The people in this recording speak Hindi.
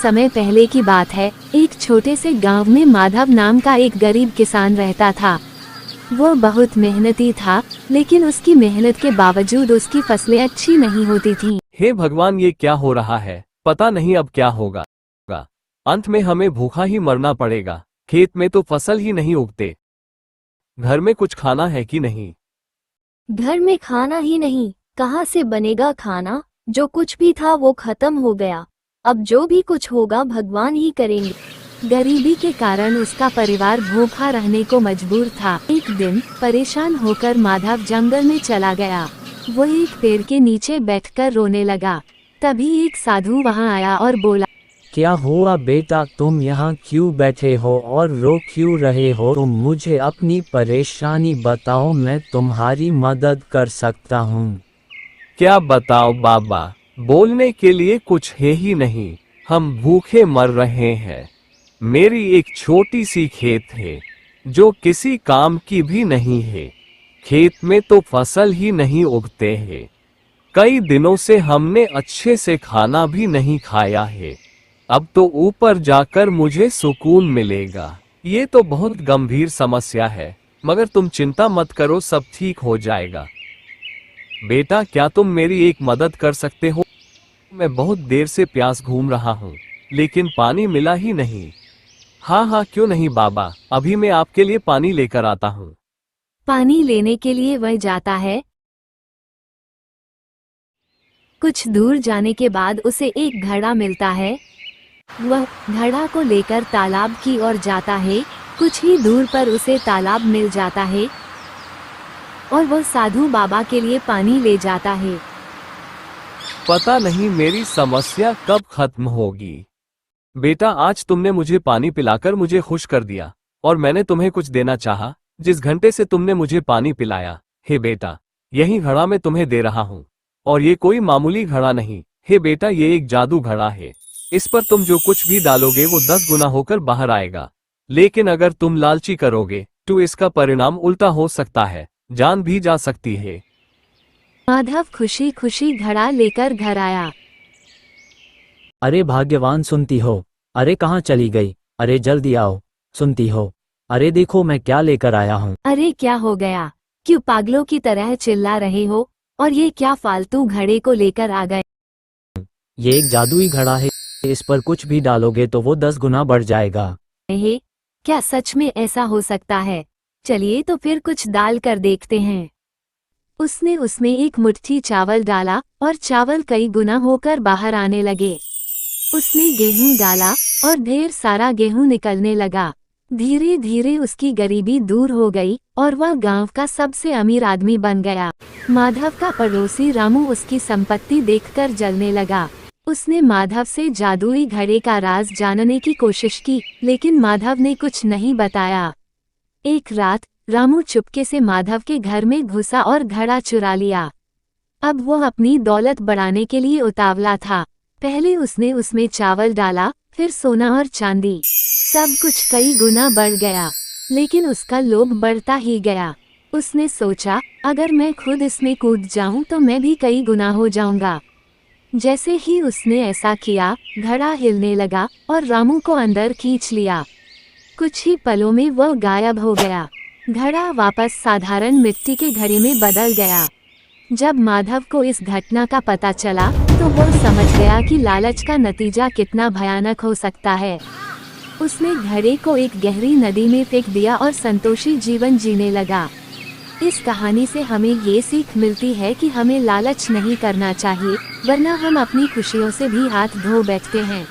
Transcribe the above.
समय पहले की बात है। एक छोटे से गांव में माधव नाम का एक गरीब किसान रहता था। वो बहुत मेहनती था, लेकिन उसकी मेहनत के बावजूद उसकी फसलें अच्छी नहीं होती थीं। हे भगवान, ये क्या हो रहा है? पता नहीं अब क्या होगा। अंत में हमें भूखा ही मरना पड़ेगा। खेत में तो फसल ही नहीं उगते। घर में कुछ खाना है कि नहीं? घर में खाना ही नहीं, कहाँ से बनेगा खाना? जो कुछ भी था वो खत्म हो गया। अब जो भी कुछ होगा भगवान ही करेंगे। गरीबी के कारण उसका परिवार भूखा रहने को मजबूर था। एक दिन परेशान होकर माधव जंगल में चला गया। वो एक पेड़ के नीचे बैठकर रोने लगा। तभी एक साधु वहां आया और बोला, क्या हुआ बेटा, तुम यहाँ क्यों बैठे हो और रो क्यों रहे हो? तुम मुझे अपनी परेशानी बताओ, मैं तुम्हारी मदद कर सकता हूँ। क्या बताओ बाबा, बोलने के लिए कुछ है ही नहीं। हम भूखे मर रहे हैं। मेरी एक छोटी सी खेत है जो किसी काम की भी नहीं है। खेत में तो फसल ही नहीं उगते हैं। कई दिनों से हमने अच्छे से खाना भी नहीं खाया है। अब तो ऊपर जाकर मुझे सुकून मिलेगा। ये तो बहुत गंभीर समस्या है, मगर तुम चिंता मत करो, सब ठीक हो जाएगा। बेटा, क्या तुम मेरी एक मदद कर सकते हो? मैं बहुत देर से प्यास घूम रहा हूँ, लेकिन पानी मिला ही नहीं। हाँ, क्यों नहीं बाबा, अभी मैं आपके लिए पानी लेकर आता हूँ। पानी लेने के लिए वह जाता है। कुछ दूर जाने के बाद उसे एक घड़ा मिलता है। वह घड़ा को लेकर तालाब की ओर जाता है। कुछ ही दूर पर उसे तालाब मिल जाता है और वह साधु बाबा के लिए पानी ले जाता है। पता नहीं मेरी समस्या कब खत्म होगी। बेटा, आज तुमने मुझे पानी पिलाकर मुझे खुश कर दिया, और मैंने तुम्हें कुछ देना चाहा। जिस घंटे से तुमने मुझे पानी पिलाया, हे बेटा, यही घड़ा मैं तुम्हें दे रहा हूँ। और ये कोई मामूली घड़ा नहीं, हे बेटा, ये एक जादू घड़ा है। इस पर तुम जो कुछ भी डालोगे वो 10 गुना होकर बाहर आएगा। लेकिन अगर तुम लालची करोगे तो इसका परिणाम उल्टा हो सकता है, जान भी जा सकती है। माधव खुशी खुशी घड़ा लेकर घर आया। अरे भाग्यवान, सुनती हो? अरे कहाँ चली गई? अरे जल्दी आओ, सुनती हो? अरे देखो मैं क्या लेकर आया हूँ। अरे क्या हो गया? क्यों पागलों की तरह चिल्ला रहे हो? और ये क्या फालतू घड़े को लेकर आ गए? ये एक जादुई घड़ा है, इस पर कुछ भी डालोगे तो वो 10 गुना बढ़ जाएगा। क्या सच में ऐसा हो सकता है? चलिए तो फिर कुछ डाल कर देखते हैं। उसने उसमें एक मुट्ठी चावल डाला और चावल कई गुना होकर बाहर आने लगे। उसने गेहूं डाला और ढेर सारा गेहूं निकलने लगा। धीरे धीरे उसकी गरीबी दूर हो गई और वह गांव का सबसे अमीर आदमी बन गया। माधव का पड़ोसी रामू उसकी संपत्ति देखकर जलने लगा। उसने माधव से जादुई घड़े का राज जानने की कोशिश की, लेकिन माधव ने कुछ नहीं बताया। एक रात रामू चुपके से माधव के घर में घुसा और घड़ा चुरा लिया। अब वो अपनी दौलत बढ़ाने के लिए उतावला था। पहले उसने उसमें चावल डाला, फिर सोना और चांदी। सब कुछ कई गुना बढ़ गया, लेकिन उसका लोभ बढ़ता ही गया। उसने सोचा, अगर मैं खुद इसमें कूद जाऊं तो मैं भी कई गुना हो जाऊंगा। जैसे ही उसने ऐसा किया, घड़ा हिलने लगा और रामू को अंदर खींच लिया। कुछ ही पलों में वह गायब हो गया। घड़ा वापस साधारण मिट्टी के घड़े में बदल गया। जब माधव को इस घटना का पता चला तो वो समझ गया कि लालच का नतीजा कितना भयानक हो सकता है। उसने घड़े को एक गहरी नदी में फेंक दिया और संतोषी जीवन जीने लगा। इस कहानी से हमें ये सीख मिलती है कि हमें लालच नहीं करना चाहिए, वरना हम अपनी खुशियों से भी हाथ धो बैठते हैं।